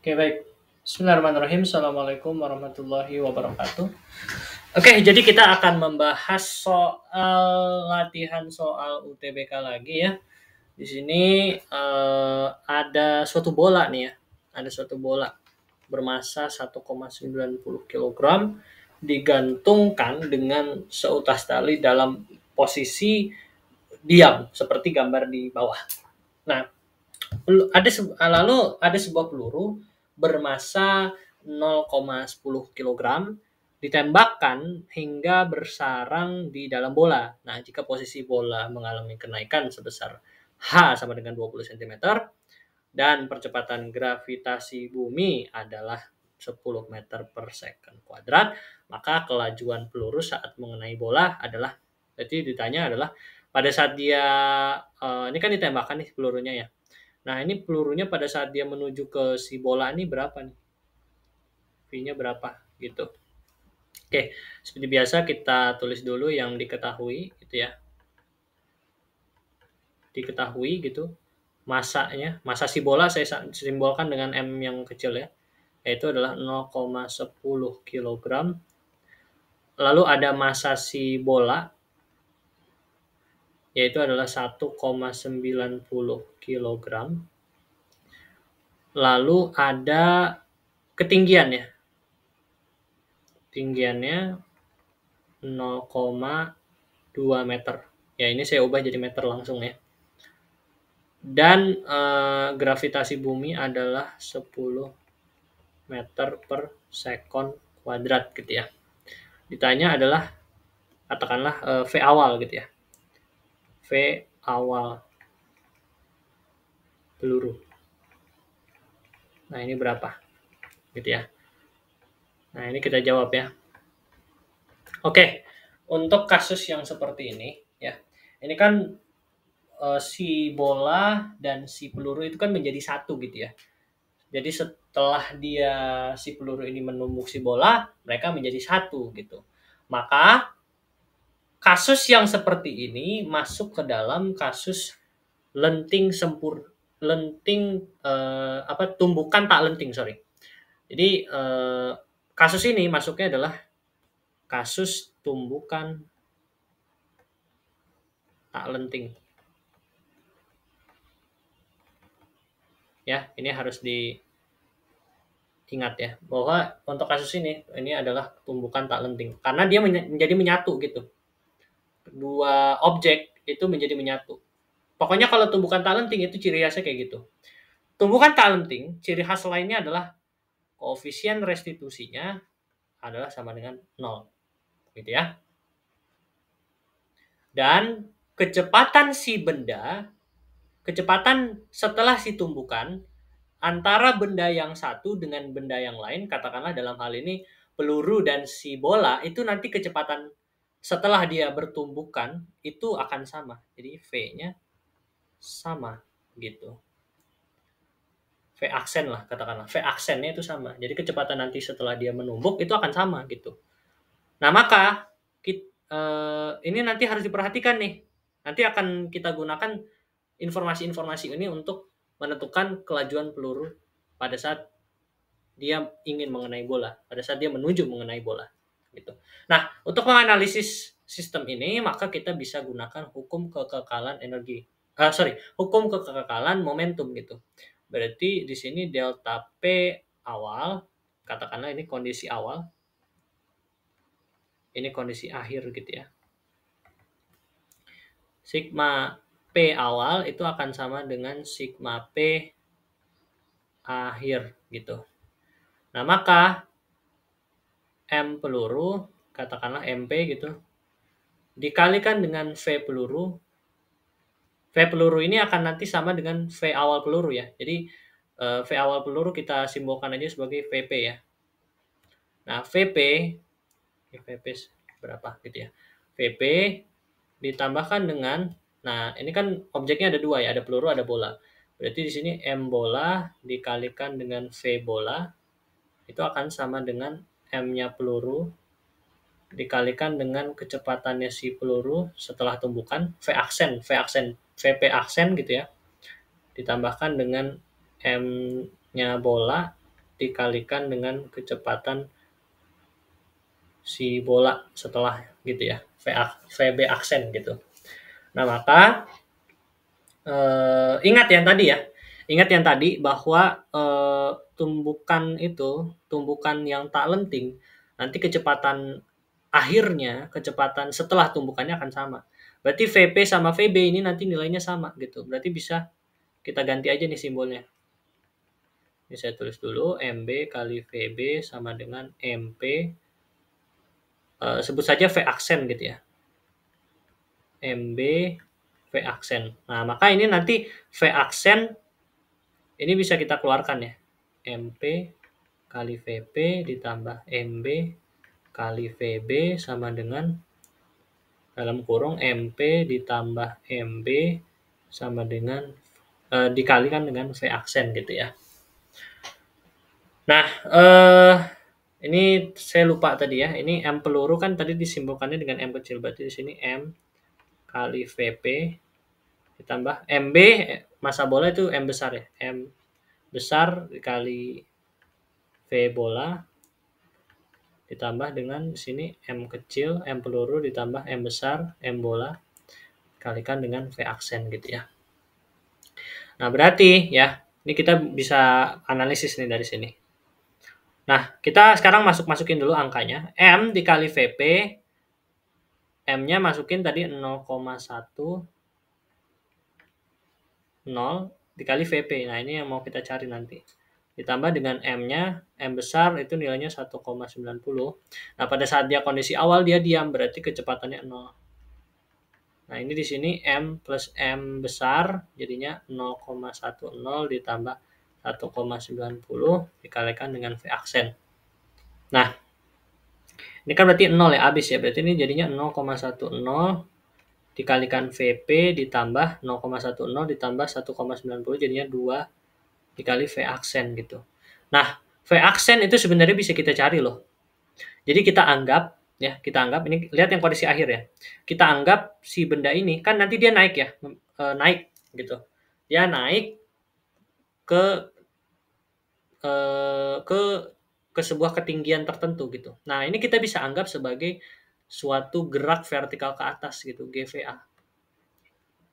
Oke, baik. Bismillahirrahmanirrahim. Assalamualaikum warahmatullahi wabarakatuh. Oke, jadi kita akan membahas soal latihan soal UTBK lagi ya. Di sini ada suatu bola nih ya. Ada suatu bola bermasa 1,90 kg digantungkan dengan seutas tali dalam posisi diam seperti gambar di bawah. Nah, lalu ada sebuah peluru bermasa 0,10 kg ditembakkan hingga bersarang di dalam bola. Nah, jika posisi bola mengalami kenaikan sebesar H sama dengan 20 cm dan percepatan gravitasi bumi adalah 10 meter per second kuadrat, maka kelajuan peluru saat mengenai bola adalah, jadi ditanya adalah pada saat dia ini kan ditembakkan nih pelurunya ya. Nah, ini pelurunya pada saat dia menuju ke si bola ini berapa nih? V-nya berapa gitu. Oke, seperti biasa kita tulis dulu yang diketahui gitu ya. Diketahui gitu. Masanya, masa si bola saya simbolkan dengan M yang kecil ya. Yaitu adalah 0,10 kg. Lalu ada masa si bola yaitu adalah 1,90 kg. Lalu ada ketinggian ya. Tinggiannya 0,2 meter. Ya, ini saya ubah jadi meter langsung ya. Dan gravitasi bumi adalah 10 meter per second kuadrat gitu ya. Ditanya adalah katakanlah V awal gitu ya. V awal peluru. Nah, ini berapa? Gitu ya. Nah, ini kita jawab ya. Oke, untuk kasus yang seperti ini ya. Ini kan si bola dan si peluru itu kan menjadi satu gitu ya. Jadi setelah si peluru ini menumbuk si bola, mereka menjadi satu gitu. Maka kasus yang seperti ini masuk ke dalam kasus tumbukan tak lenting, sorry. Jadi kasus ini masuknya adalah kasus tumbukan tak lenting. Ya, ini harus diingat ya, bahwa untuk kasus ini adalah tumbukan tak lenting karena dia menjadi menyatu gitu. Dua objek itu menjadi menyatu. Pokoknya kalau tumbukan tak lenting itu ciri khasnya kayak gitu. Tumbukan tak lenting, ciri khas lainnya adalah koefisien restitusinya adalah sama dengan 0. Gitu ya. Dan kecepatan setelah si tumbukan antara benda yang satu dengan benda yang lain, katakanlah dalam hal ini peluru dan si bola, itu nanti kecepatan setelah dia bertumbukan itu akan sama. Jadi V-nya sama gitu. V aksen lah katakanlah. V aksennya itu sama. Jadi kecepatan nanti setelah dia menumbuk itu akan sama gitu. Nah, maka ini nanti harus diperhatikan nih. Nanti akan kita gunakan informasi-informasi ini untuk menentukan kelajuan peluru pada saat dia ingin mengenai bola, pada saat dia menuju mengenai bola gitu. Nah, untuk menganalisis sistem ini maka kita bisa gunakan hukum kekekalan energi. Hukum kekekalan momentum gitu. Berarti di sini delta P awal, katakanlah ini kondisi awal. Ini kondisi akhir gitu ya. Sigma P awal itu akan sama dengan sigma P akhir gitu. Nah, maka M peluru, katakanlah MP gitu, dikalikan dengan V peluru. V peluru ini akan nanti sama dengan V awal peluru ya. Jadi V awal peluru kita simbolkan aja sebagai VP ya. Nah, VP berapa gitu ya. VP ditambahkan dengan, nah ini kan objeknya ada dua ya, ada peluru, ada bola. Berarti di sini M bola dikalikan dengan V bola, itu akan sama dengan M-nya peluru dikalikan dengan kecepatannya si peluru setelah tumbukan, VP aksen gitu ya, ditambahkan dengan M-nya bola dikalikan dengan kecepatan si bola setelah gitu ya, VB aksen gitu. Nah, maka ingat yang tadi ya, ingat yang tadi bahwa tumbukan yang tak lenting, nanti kecepatan akhirnya, kecepatan setelah tumbukannya akan sama. Berarti VP sama VB ini nanti nilainya sama gitu. Berarti bisa kita ganti aja nih simbolnya. Ini saya tulis dulu, MB kali VB sama dengan MP, sebut saja V aksen gitu ya. MB V aksen. Nah, maka ini nanti V aksen ini bisa kita keluarkan ya. MP kali VP ditambah MB kali VB sama dengan dalam kurung MP ditambah MB sama dengan dikalikan dengan V aksen gitu ya. Nah, ini saya lupa tadi ya. Ini M peluru kan tadi disimbolkannya dengan M kecil. Berarti di sini M kali VP ditambah MB, massa bola itu M besar ya. M besar dikali V bola ditambah dengan sini M kecil, M peluru ditambah M besar, M bola kalikan dengan V aksen gitu ya. Nah, berarti ya, ini kita bisa analisis nih dari sini. Nah, kita sekarang masukin dulu angkanya. M dikali VP, M-nya masukin tadi 0,10 dikali VP. Nah, ini yang mau kita cari nanti. Ditambah dengan M-nya, M besar itu nilainya 1,90. Nah, pada saat dia kondisi awal dia diam, berarti kecepatannya 0. Nah, ini di sini M plus M besar jadinya 0,10 ditambah 1,90 dikalikan dengan V aksen. Nah, ini kan berarti 0 ya, habis ya. Berarti ini jadinya 0,10 dikalikan VP ditambah 0,10 ditambah 1,90 jadinya 2 dikali V aksen gitu. Nah, V aksen itu sebenarnya bisa kita cari loh. Jadi kita anggap ini lihat yang kondisi akhir ya. Kita anggap si benda ini kan nanti dia naik ya, naik gitu. Dia naik ke sebuah ketinggian tertentu gitu. Nah, ini kita bisa anggap sebagai suatu gerak vertikal ke atas gitu, GVA.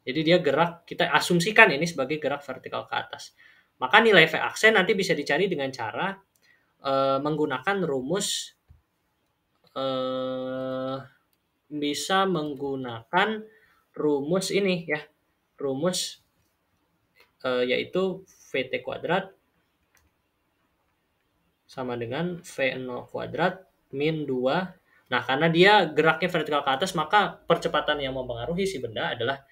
Jadi dia gerak, kita asumsikan ini sebagai gerak vertikal ke atas. Maka nilai V aksen nanti bisa dicari dengan cara menggunakan rumus ini ya, rumus yaitu VT kuadrat sama dengan V0 kuadrat min 2. Nah, karena dia geraknya vertikal ke atas, maka percepatan yang mempengaruhi si benda adalah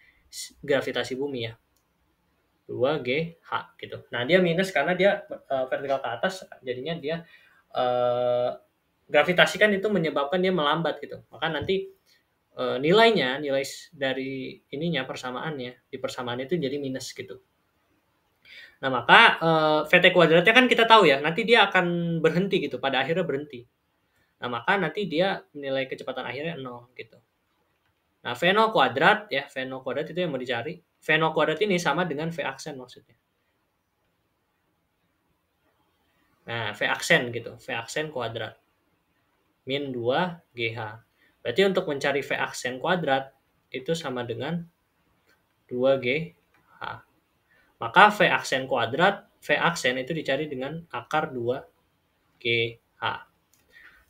gravitasi bumi ya. 2GH gitu. Nah, dia minus karena dia vertikal ke atas, jadinya dia gravitasi kan itu menyebabkan dia melambat gitu. Maka nanti nilai dari ininya persamaannya, di persamaan itu jadi minus gitu. Nah, maka VT kuadratnya kan kita tahu ya, nanti dia akan berhenti gitu, pada akhirnya berhenti. Nah, maka nanti dia nilai kecepatan akhirnya 0 gitu. Nah, V0 kuadrat ya, V0 kuadrat itu yang mau dicari. V0 kuadrat ini sama dengan V aksen maksudnya. Nah, V aksen gitu, V aksen kuadrat. Min 2 GH. Berarti untuk mencari V aksen kuadrat itu sama dengan 2 GH. Maka V aksen kuadrat, V aksen itu dicari dengan akar 2 GH.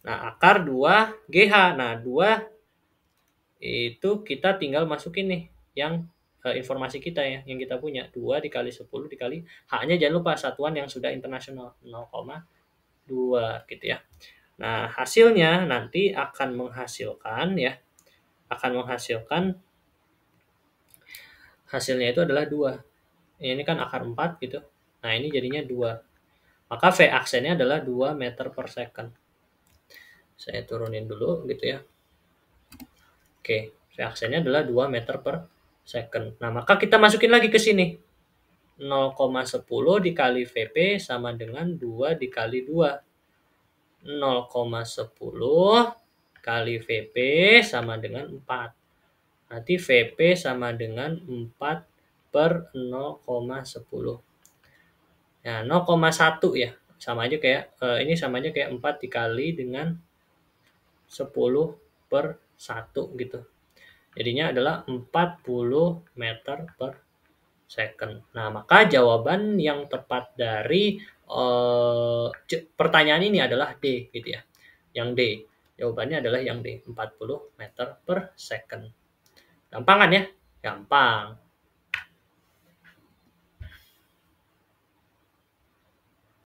Nah, akar 2 GH. Nah, 2 itu kita tinggal masukin nih yang informasi kita ya, yang kita punya. 2 dikali 10 dikali H-nya jangan lupa satuan yang sudah internasional 0,2 gitu ya. Nah, hasilnya nanti akan menghasilkan hasilnya itu adalah 2. Ini kan akar 4 gitu. Nah, ini jadinya 2. Maka V aksennya adalah 2 meter per second. Saya turunin dulu gitu ya. Oke, V aksennya adalah 2 meter per second. Nah, maka kita masukin lagi ke sini. 0,10 dikali VP sama dengan 2 dikali 2. 0,10 kali VP sama dengan 4. Nanti VP sama dengan 4 per 0,10. Nah, 0,1 ya. sama aja kayak ini sama aja kayak 4 dikali dengan 10/1 gitu. Jadinya adalah 40 meter per second. Nah, maka jawaban yang tepat dari pertanyaan ini adalah D gitu ya. Yang D. Jawabannya adalah yang D, 40 meter per second. Gampang kan ya? Gampang.